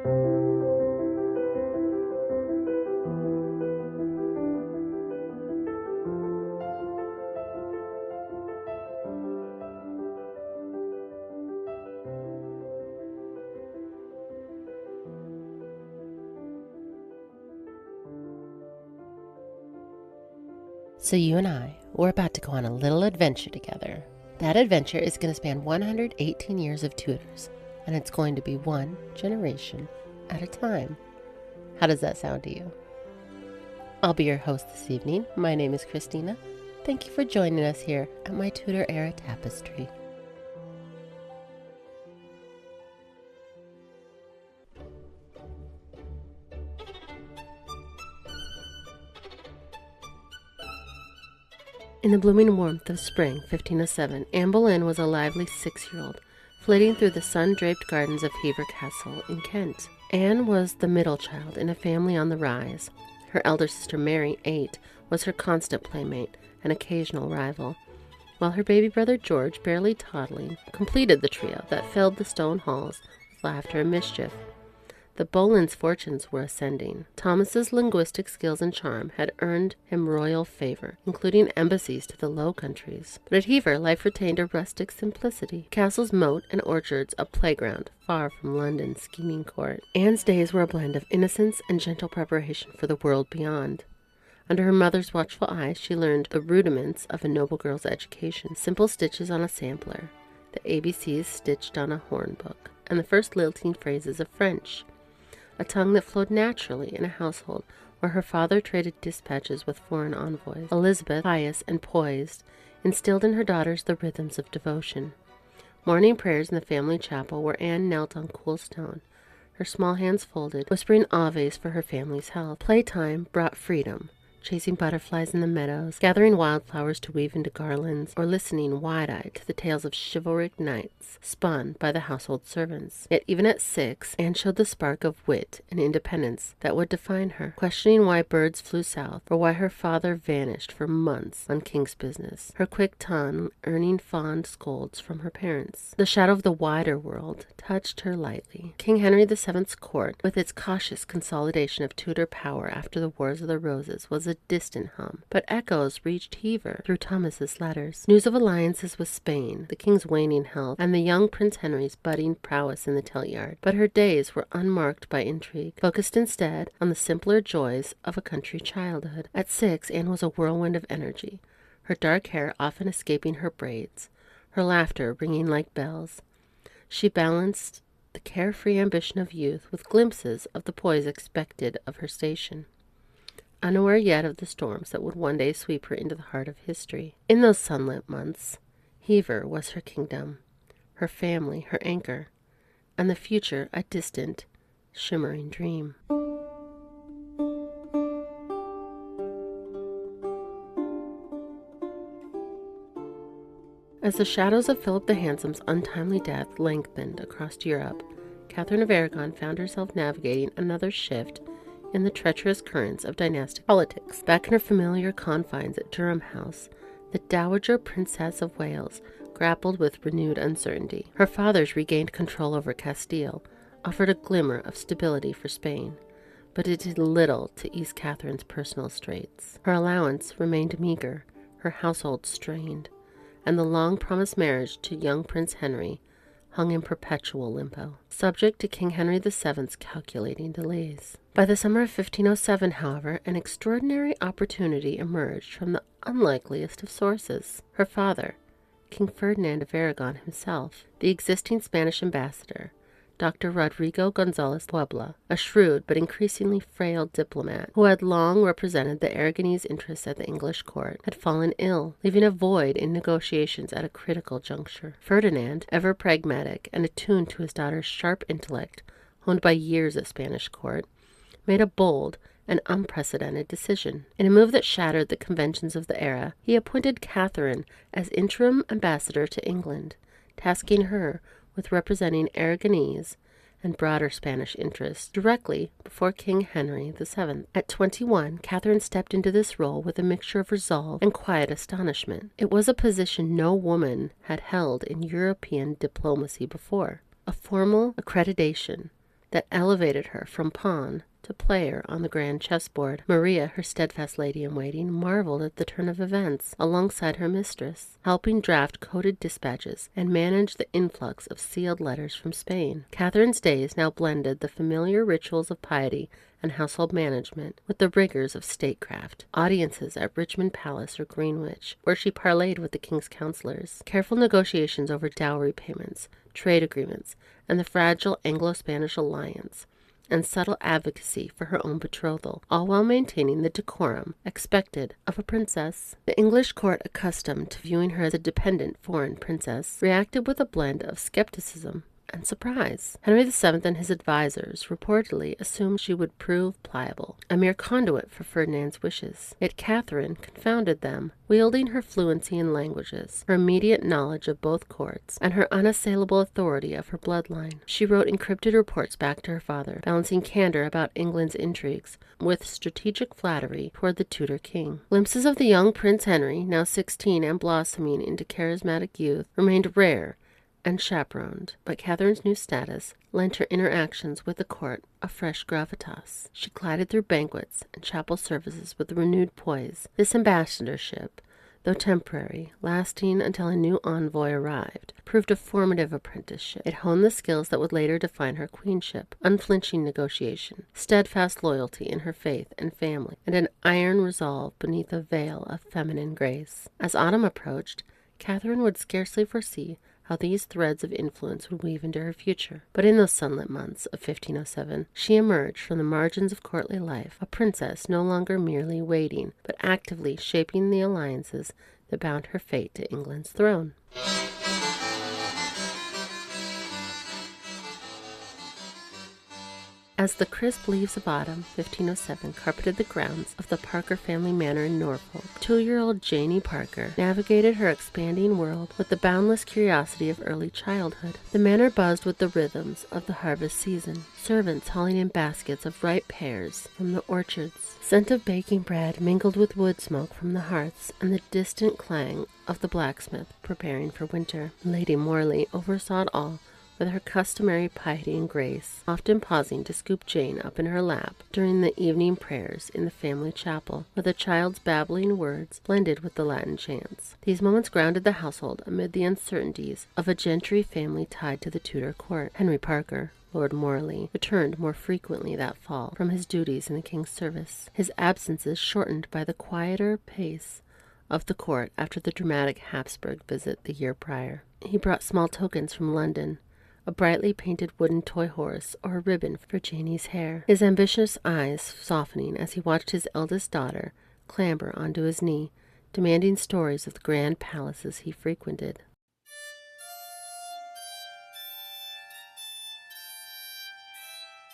So you and I, we're about to go on a little adventure together. That adventure is going to span 118 years of Tudors, and it's going to be one generation at a time. How does that sound to you? I'll be your host this evening. My name is Christina. Thank you for joining us here at my Tudor era Tapestry. In the blooming warmth of spring, 1507, Anne Boleyn was a lively 6-year-old, flitting through the sun-draped gardens of Hever Castle in Kent. Anne was the middle child in a family on the rise. Her elder sister Mary, 8, was her constant playmate and occasional rival, while her baby brother George, barely toddling, completed the trio that filled the stone halls with laughter and mischief. The Boleyns' fortunes were ascending. Thomas's linguistic skills and charm had earned him royal favor, including embassies to the Low Countries. But at Hever, life retained a rustic simplicity. Castle's moat and orchards a playground, far from London's scheming court. Anne's days were a blend of innocence and gentle preparation for the world beyond. Under her mother's watchful eyes, she learned the rudiments of a noble girl's education, simple stitches on a sampler, the ABCs stitched on a horn book, and the first lilting phrases of French. A tongue that flowed naturally in a household where her father traded dispatches with foreign envoys. Elizabeth, pious and poised, instilled in her daughters the rhythms of devotion. Morning prayers in the family chapel where Anne knelt on cool stone, her small hands folded, whispering aves for her family's health. Playtime brought freedom, chasing butterflies in the meadows, gathering wildflowers to weave into garlands, or listening wide-eyed to the tales of chivalric knights spun by the household servants. Yet even at 6, Anne showed the spark of wit and independence that would define her, questioning why birds flew south, or why her father vanished for months on king's business, her quick tongue earning fond scolds from her parents. The shadow of the wider world touched her lightly. King Henry VII's court, with its cautious consolidation of Tudor power after the Wars of the Roses, was a distant hum, but echoes reached Hever through Thomas's letters. News of alliances with Spain, the king's waning health, and the young Prince Henry's budding prowess in the tilt-yard. But her days were unmarked by intrigue, focused instead on the simpler joys of a country childhood. At 6, Anne was a whirlwind of energy, her dark hair often escaping her braids, her laughter ringing like bells. She balanced the carefree ambition of youth with glimpses of the poise expected of her station, unaware yet of the storms that would one day sweep her into the heart of history. In those sunlit months, Hever was her kingdom, her family her anchor, and the future a distant, shimmering dream. As the shadows of Philip the Handsome's untimely death lengthened across Europe, Catherine of Aragon found herself navigating another shift in the treacherous currents of dynastic politics. Back in her familiar confines at Durham House, the Dowager Princess of Wales grappled with renewed uncertainty. Her father's regained control over Castile offered a glimmer of stability for Spain, but it did little to ease Catherine's personal straits. Her allowance remained meager, her household strained, and the long-promised marriage to young Prince Henry hung in perpetual limbo, subject to King Henry VII's calculating delays. By the summer of 1507, however, an extraordinary opportunity emerged from the unlikeliest of sources. Her father, King Ferdinand of Aragon himself, the existing Spanish ambassador, Dr. Rodrigo González Puebla, a shrewd but increasingly frail diplomat who had long represented the Aragonese interests at the English court, had fallen ill, leaving a void in negotiations at a critical juncture. Ferdinand, ever pragmatic and attuned to his daughter's sharp intellect, honed by years at Spanish court, made a bold and unprecedented decision. In a move that shattered the conventions of the era, he appointed Catherine as interim ambassador to England, tasking her with representing Aragonese and broader Spanish interests directly before King Henry VII. At 21, Catherine stepped into this role with a mixture of resolve and quiet astonishment. It was a position no woman had held in European diplomacy before, a formal accreditation that elevated her from pawn to player on the grand chessboard. Maria, her steadfast lady-in-waiting, marveled at the turn of events alongside her mistress, helping draft coded dispatches and manage the influx of sealed letters from Spain. Catherine's days now blended the familiar rituals of piety and household management with the rigors of statecraft. Audiences at Richmond Palace or Greenwich, where she parleyed with the king's counselors, careful negotiations over dowry payments, trade agreements, and the fragile Anglo-Spanish alliance, and subtle advocacy for her own betrothal, all while maintaining the decorum expected of a princess. The English court, accustomed to viewing her as a dependent foreign princess, reacted with a blend of skepticism and surprise. Henry VII and his advisers reportedly assumed she would prove pliable, a mere conduit for Ferdinand's wishes. Yet Catherine confounded them, wielding her fluency in languages, her immediate knowledge of both courts, and her unassailable authority of her bloodline. She wrote encrypted reports back to her father, balancing candor about England's intrigues with strategic flattery toward the Tudor king. Glimpses of the young Prince Henry, now 16 and blossoming into charismatic youth, remained rare and chaperoned, but Catherine's new status lent her interactions with the court a fresh gravitas. She glided through banquets and chapel services with renewed poise. This ambassadorship, though temporary, lasting until a new envoy arrived, proved a formative apprenticeship. It honed the skills that would later define her queenship: unflinching negotiation, steadfast loyalty in her faith and family, and an iron resolve beneath a veil of feminine grace. As autumn approached, Catherine would scarcely foresee how these threads of influence would weave into her future. But in those sunlit months of 1507, she emerged from the margins of courtly life, a princess no longer merely waiting, but actively shaping the alliances that bound her fate to England's throne. As the crisp leaves of autumn, 1507, carpeted the grounds of the Parker family manor in Norfolk, 2-year-old Janie Parker navigated her expanding world with the boundless curiosity of early childhood. The manor buzzed with the rhythms of the harvest season, servants hauling in baskets of ripe pears from the orchards, scent of baking bread mingled with wood smoke from the hearths, and the distant clang of the blacksmith preparing for winter. Lady Morley oversaw it all with her customary piety and grace, often pausing to scoop Jane up in her lap during the evening prayers in the family chapel, where the child's babbling words blended with the Latin chants. These moments grounded the household amid the uncertainties of a gentry family tied to the Tudor court. Henry Parker, Lord Morley, returned more frequently that fall from his duties in the king's service, his absences shortened by the quieter pace of the court after the dramatic Habsburg visit the year prior. He brought small tokens from London, a brightly painted wooden toy horse or a ribbon for Janie's hair, his ambitious eyes softening as he watched his eldest daughter clamber onto his knee, demanding stories of the grand palaces he frequented.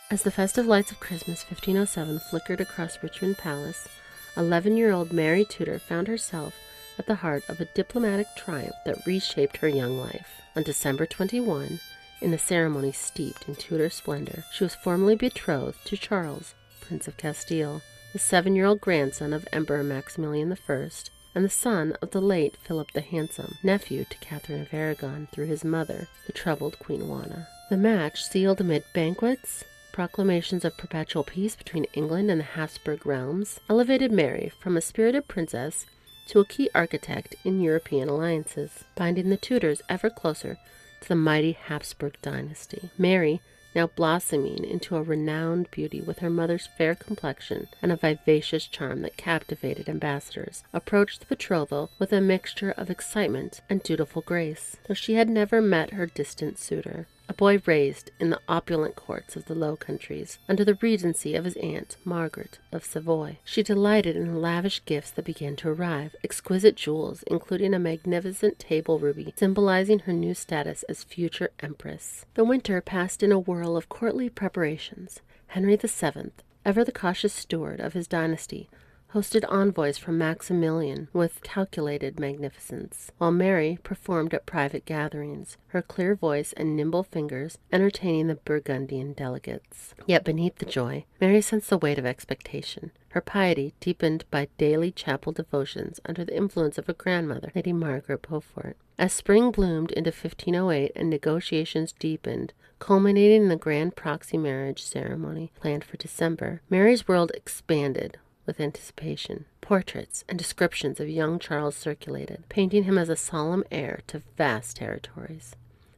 As the festive lights of Christmas 1507 flickered across Richmond Palace, 11-year-old Mary Tudor found herself at the heart of a diplomatic triumph that reshaped her young life. On December 21, in a ceremony steeped in Tudor splendor, she was formally betrothed to Charles, Prince of Castile, the 7-year-old grandson of Emperor Maximilian I, and the son of the late Philip the Handsome, nephew to Catherine of Aragon through his mother, the troubled Queen Juana. The match, sealed amid banquets, proclamations of perpetual peace between England and the Habsburg realms, elevated Mary from a spirited princess to a key architect in European alliances, binding the Tudors ever closer to the mighty Habsburg dynasty. Mary, now blossoming into a renowned beauty with her mother's fair complexion and a vivacious charm that captivated ambassadors, approached the betrothal with a mixture of excitement and dutiful grace. Though she had never met her distant suitor, a boy raised in the opulent courts of the Low Countries under the regency of his aunt, Margaret of Savoy, she delighted in the lavish gifts that began to arrive, exquisite jewels, including a magnificent table ruby, symbolizing her new status as future empress. The winter passed in a whirl of courtly preparations. Henry VII, ever the cautious steward of his dynasty, hosted envoys from Maximilian with calculated magnificence, while Mary performed at private gatherings, her clear voice and nimble fingers entertaining the Burgundian delegates. Yet beneath the joy, Mary sensed the weight of expectation, her piety deepened by daily chapel devotions under the influence of her grandmother, Lady Margaret Beaufort. As spring bloomed into 1508 and negotiations deepened, culminating in the grand proxy marriage ceremony planned for December, Mary's world expanded with anticipation. Portraits and descriptions of young Charles circulated, painting him as a solemn heir to vast territories.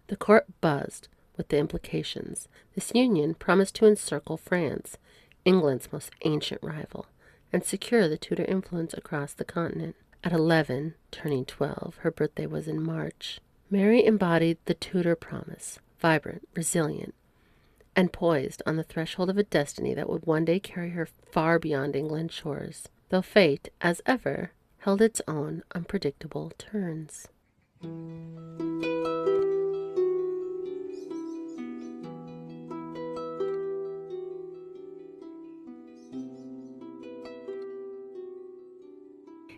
The court buzzed with the implications. This union promised to encircle France, England's most ancient rival, and secure the Tudor influence across the continent. At 11, turning 12, her birthday was in March, Mary embodied the Tudor promise, vibrant, resilient, and poised on the threshold of a destiny that would one day carry her far beyond England's shores, though fate, as ever, held its own unpredictable turns.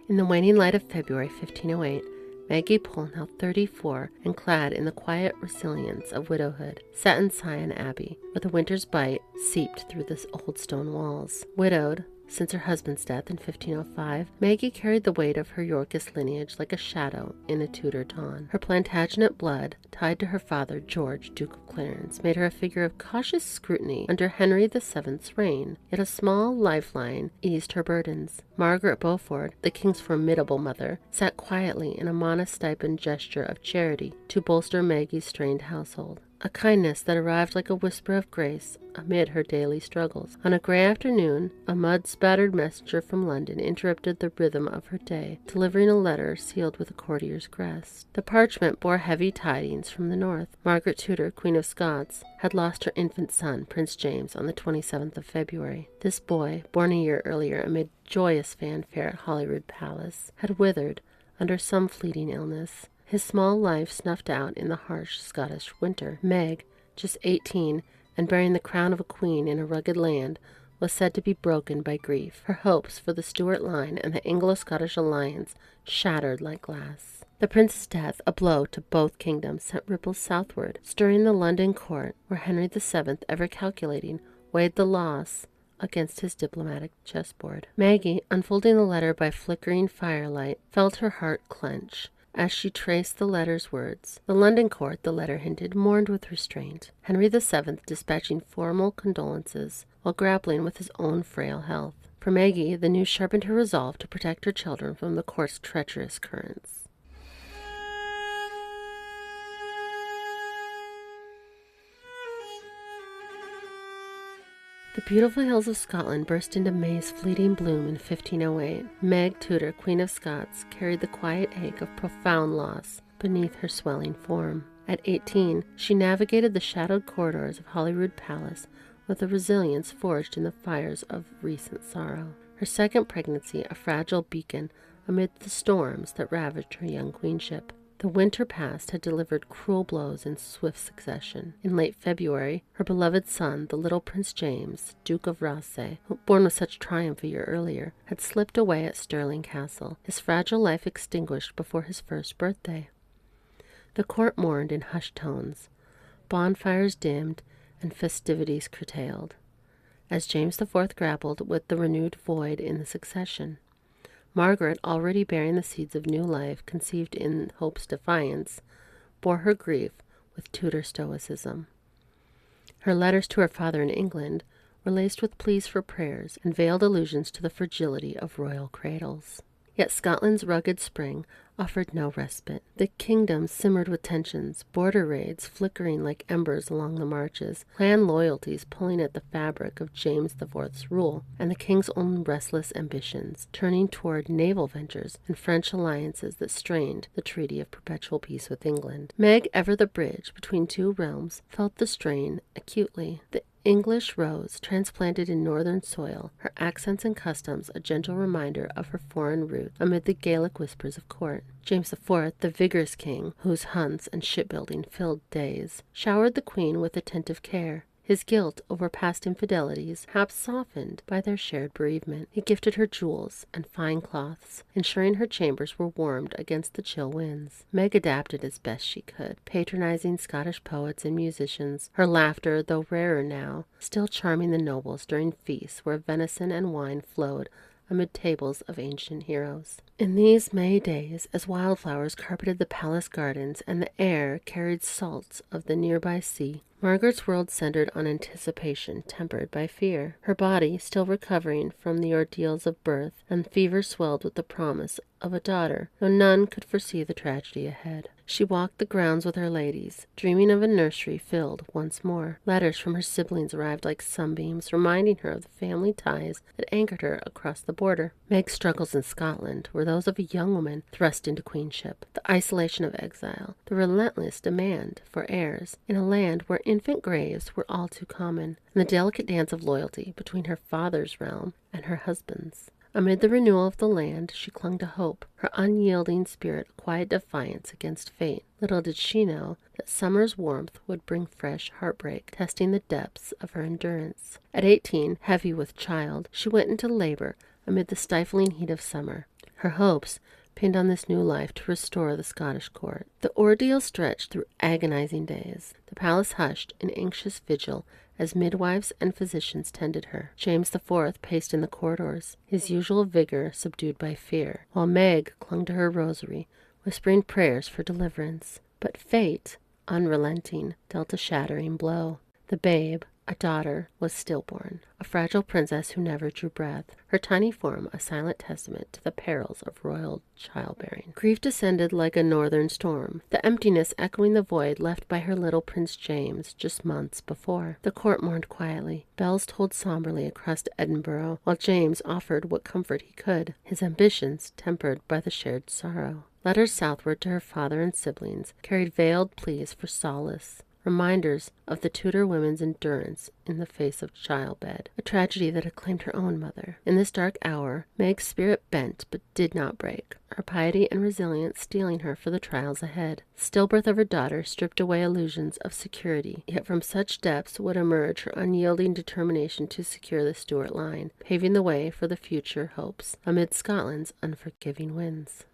In the waning light of February 1508, Maggie Pole, now 34 and clad in the quiet resilience of widowhood, sat in Sion Abbey, where the winter's bite seeped through the old stone walls. Widowed since her husband's death in 1505, Maggie carried the weight of her Yorkist lineage like a shadow in a Tudor dawn. Her Plantagenet blood, tied to her father, George, Duke of Clarence, made her a figure of cautious scrutiny under Henry VII's reign, yet a small lifeline eased her burdens. Margaret Beaufort, the king's formidable mother, sat quietly in a mono-stipend gesture of charity to bolster Maggie's strained household, a kindness that arrived like a whisper of grace amid her daily struggles. On a gray afternoon, a mud-spattered messenger from London interrupted the rhythm of her day, delivering a letter sealed with a courtier's crest. The parchment bore heavy tidings from the north. Margaret Tudor, Queen of Scots, had lost her infant son, Prince James, on the 27th of February. This boy, born a year earlier amid joyous fanfare at Holyrood Palace, had withered under some fleeting illness, his small life snuffed out in the harsh Scottish winter. Meg, just 18, and bearing the crown of a queen in a rugged land, was said to be broken by grief, her hopes for the Stuart line and the Anglo-Scottish alliance shattered like glass. The prince's death, a blow to both kingdoms, sent ripples southward, stirring the London court, where Henry VII, ever calculating, weighed the loss against his diplomatic chessboard. Maggie, unfolding the letter by flickering firelight, felt her heart clench as she traced the letter's words. The London court, the letter hinted, mourned with restraint, Henry VII dispatching formal condolences while grappling with his own frail health. For Maggie, the news sharpened her resolve to protect her children from the court's treacherous currents. The beautiful hills of Scotland burst into May's fleeting bloom in 1508. Meg Tudor, Queen of Scots, carried the quiet ache of profound loss beneath her swelling form. At 18, she navigated the shadowed corridors of Holyrood Palace with a resilience forged in the fires of recent sorrow. Her second pregnancy, a fragile beacon amid the storms that ravaged her young queenship. The winter past had delivered cruel blows in swift succession. In late February, her beloved son, the little Prince James, Duke of Rothesay, born with such triumph a year earlier, had slipped away at Stirling Castle, his fragile life extinguished before his first birthday. The court mourned in hushed tones, bonfires dimmed, and festivities curtailed, as James IV grappled with the renewed void in the succession. Margaret, already bearing the seeds of new life conceived in hope's defiance, bore her grief with Tudor stoicism. Her letters to her father in England were laced with pleas for prayers and veiled allusions to the fragility of royal cradles. Yet Scotland's rugged spring offered no respite. The kingdom simmered with tensions, border raids flickering like embers along the marches, clan loyalties pulling at the fabric of James IV's rule, and the king's own restless ambitions turning toward naval ventures and French alliances that strained the treaty of perpetual peace with England. Meg, ever the bridge between two realms, felt the strain acutely. The English rose, transplanted in northern soil, her accents and customs a gentle reminder of her foreign roots amid the Gaelic whispers of court. James IV, the vigorous king, whose hunts and shipbuilding filled days, showered the queen with attentive care. his guilt over past infidelities half softened by their shared bereavement. He gifted her jewels and fine cloths, ensuring her chambers were warmed against the chill winds. Meg adapted as best she could, patronizing Scottish poets and musicians, her laughter, though rarer now, still charming the nobles during feasts where venison and wine flowed amid tables of ancient heroes. In these May days, as wildflowers carpeted the palace gardens and the air carried salts of the nearby sea, Margaret's world centered on anticipation tempered by fear. Her body, still recovering from the ordeals of birth, and fever swelled with the promise of a daughter, though none could foresee the tragedy ahead. She walked the grounds with her ladies, dreaming of a nursery filled once more. Letters from her siblings arrived like sunbeams, reminding her of the family ties that anchored her across the border. Meg's struggles in Scotland were those of a young woman thrust into queenship, the isolation of exile, the relentless demand for heirs in a land where infant graves were all too common, and the delicate dance of loyalty between her father's realm and her husband's. Amid the renewal of the land, she clung to hope, her unyielding spirit a quiet defiance against fate. Little did she know that summer's warmth would bring fresh heartbreak, testing the depths of her endurance. At 18, heavy with child, she went into labor amid the stifling heat of summer, her hopes pinned on this new life to restore the Scottish court. The ordeal stretched through agonizing days. The palace hushed in anxious vigil as midwives and physicians tended her. James IV paced in the corridors, his usual vigor subdued by fear, while Meg clung to her rosary, whispering prayers for deliverance. But fate, unrelenting, dealt a shattering blow. The babe, a daughter, was stillborn, a fragile princess who never drew breath, her tiny form a silent testament to the perils of royal childbearing. Grief descended like a northern storm, the emptiness echoing the void left by her little Prince James just months before. The court mourned quietly. Bells tolled somberly across Edinburgh, while James offered what comfort he could, his ambitions tempered by the shared sorrow. Letters southward to her father and siblings carried veiled pleas for solace, reminders of the Tudor women's endurance in the face of childbed, a tragedy that had claimed her own mother. In this dark hour, Meg's spirit bent but did not break, her piety and resilience steeling her for the trials ahead. Stillbirth of her daughter stripped away illusions of security, yet from such depths would emerge her unyielding determination to secure the Stuart line, paving the way for the future hopes amid Scotland's unforgiving winds.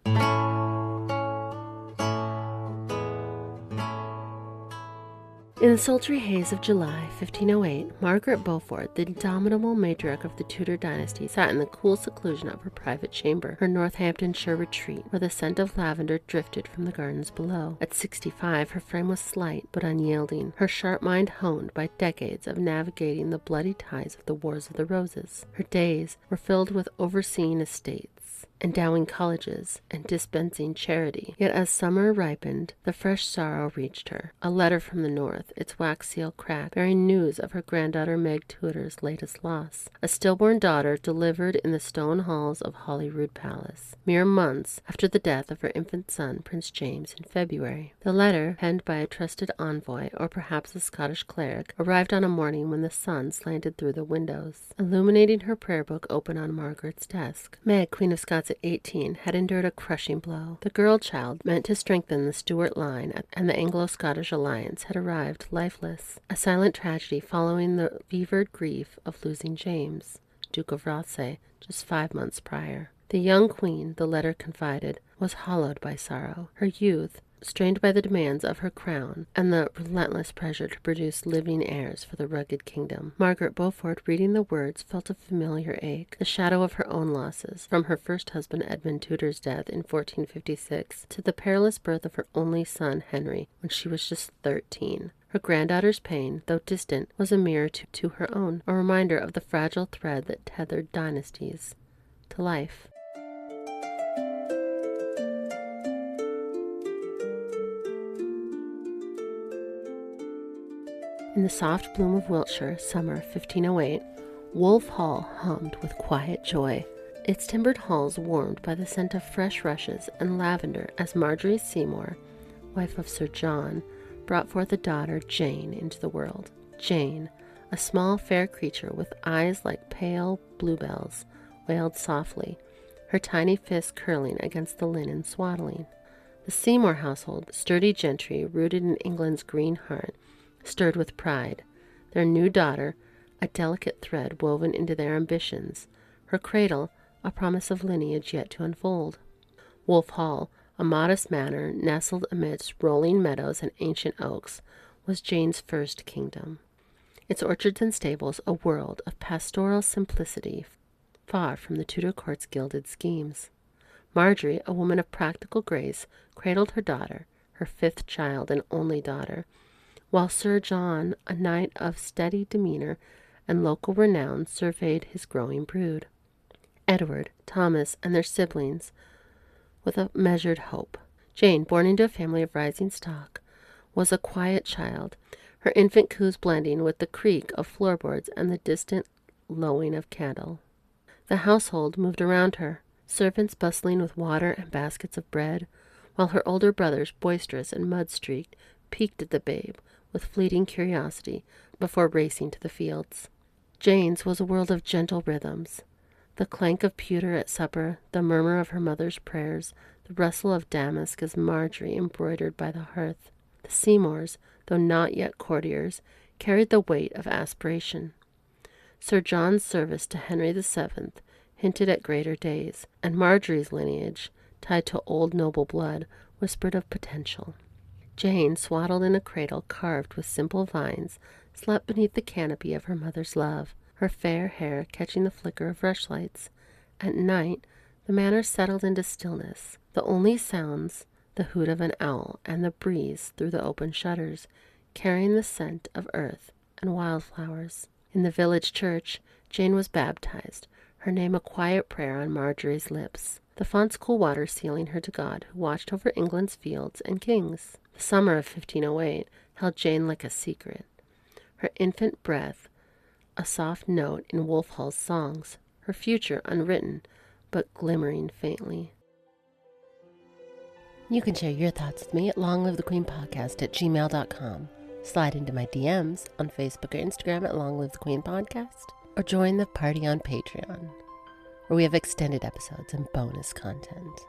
In the sultry haze of July 1508, Margaret Beaufort, the indomitable matriarch of the Tudor dynasty, sat in the cool seclusion of her private chamber, her Northamptonshire retreat, where the scent of lavender drifted from the gardens below. At 65, her frame was slight but unyielding, her sharp mind honed by decades of navigating the bloody ties of the Wars of the Roses. Her days were filled with overseeing estates, endowing colleges, and dispensing charity. Yet as summer ripened, the fresh sorrow reached her. A letter from the north, its wax seal cracked, bearing news of her granddaughter Meg Tudor's latest loss. A stillborn daughter delivered in the stone halls of Holyrood Palace, mere months after the death of her infant son, Prince James, in February. The letter, penned by a trusted envoy, or perhaps a Scottish cleric, arrived on a morning when the sun slanted through the windows, illuminating her prayer book open on Margaret's desk. Meg, Queen of Scots at 18, had endured a crushing blow. The girl child, meant to strengthen the Stuart line and the Anglo-Scottish alliance, had arrived lifeless. A silent tragedy following the fevered grief of losing James, Duke of Rothesay, just 5 months prior. The young queen, the letter confided, was hollowed by sorrow. Her youth, strained by the demands of her crown and the relentless pressure to produce living heirs for the rugged kingdom. Margaret Beaufort, reading the words, felt a familiar ache, the shadow of her own losses, from her first husband Edmund Tudor's death in 1456 to the perilous birth of her only son Henry when she was just 13. Her granddaughter's pain, though distant, was a mirror to her own, a reminder of the fragile thread that tethered dynasties to life. In the soft bloom of Wiltshire, summer 1508, Wolf Hall hummed with quiet joy, its timbered halls warmed by the scent of fresh rushes and lavender as Marjorie Seymour, wife of Sir John, brought forth a daughter, Jane, into the world. Jane, a small fair creature with eyes like pale bluebells, wailed softly, her tiny fists curling against the linen swaddling. The Seymour household, sturdy gentry rooted in England's green heart, stirred with pride. Their new daughter, a delicate thread woven into their ambitions. Her cradle, a promise of lineage yet to unfold. Wolf Hall, a modest manor nestled amidst rolling meadows and ancient oaks, was Jane's first kingdom. Its orchards and stables a world of pastoral simplicity, far from the Tudor court's gilded schemes. Marjorie, a woman of practical grace, cradled her daughter, her fifth child and only daughter, while Sir John, a knight of steady demeanor and local renown, surveyed his growing brood. Edward, Thomas, and their siblings, with a measured hope. Jane, born into a family of rising stock, was a quiet child, her infant coos blending with the creak of floorboards and the distant lowing of cattle. The household moved around her, servants bustling with water and baskets of bread, while her older brothers, boisterous and mud-streaked, peeked at the babe with fleeting curiosity before racing to the fields. Jane's was a world of gentle rhythms. The clank of pewter at supper, the murmur of her mother's prayers, the rustle of damask as Marjorie embroidered by the hearth. The Seymours, though not yet courtiers, carried the weight of aspiration. Sir John's service to Henry VII hinted at greater days, and Marjorie's lineage, tied to old noble blood, whispered of potential. Jane, swaddled in a cradle carved with simple vines, slept beneath the canopy of her mother's love, her fair hair catching the flicker of rushlights. At night, the manor settled into stillness, the only sounds the hoot of an owl and the breeze through the open shutters, carrying the scent of earth and wildflowers. In the village church, Jane was baptized, her name a quiet prayer on Marjorie's lips, the font's cool water sealing her to God, who watched over England's fields and kings. The summer of 1508 held Jane like a secret. Her infant breath, a soft note in Wolf Hall's songs, her future unwritten, but glimmering faintly. You can share your thoughts with me at longlivethequeenpodcast@gmail.com. Slide into my DMs on Facebook or Instagram at Long Live the Queen Podcast, or join the party on Patreon, where we have extended episodes and bonus content.